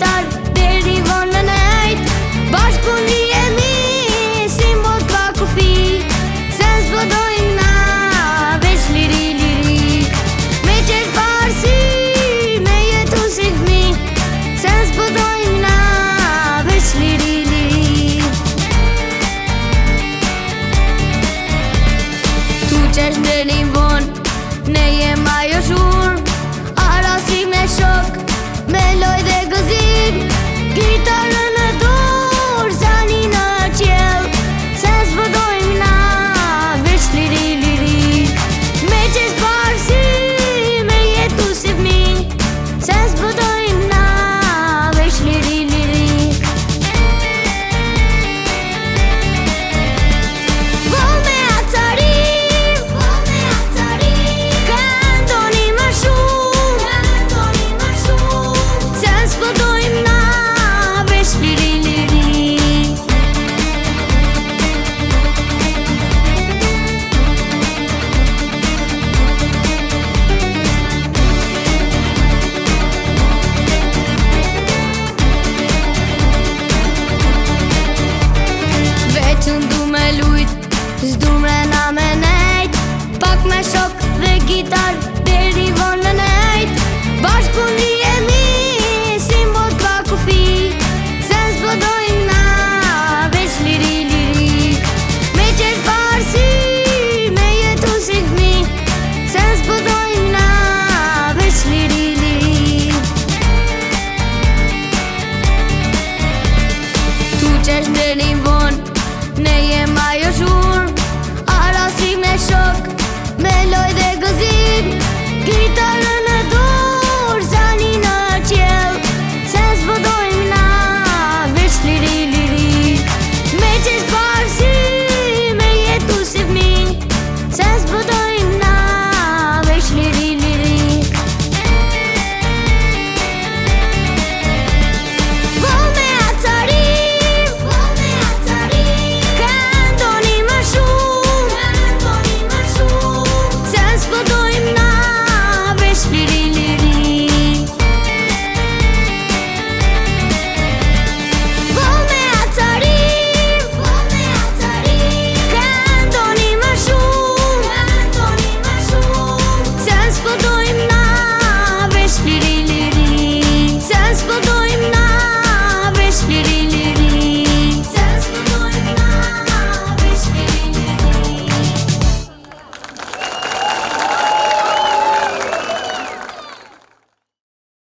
gitar deri vonë në nejt. Bashku ndihemi si mbot pa kufi, se s'bodojmë na veç liri liri. Me qesh parsi, me jetu si fmi, se s'bodojmë na veç liri liri. Tu qesh deri vonë, ne jem ajo shur, arasi me shok, me loj dhe gëzim, gitarën në dur, zani në qel, se s'bodojmë na veç liri liri. Me qesh parsi, me jetu si fmi, se s'bodojmë na veç liri liri. Vome acarim, këndoni më shumë, se s'bodojmë na veç liri liri. Veçën du me lujt, s'du mrena me nejt, pak me shok dhe gitar deri vonë në nejt. Bashku ndihemi si mbot pa kufi, se s'bodojmë na veç liri liri. Me qesh parsi, me jetu si fmi, se s'bodojmë na veç liri liri. Tu qesh deri vonë, ne jem ajo shur, arasi me shok, me loj dhe gëzim, gitar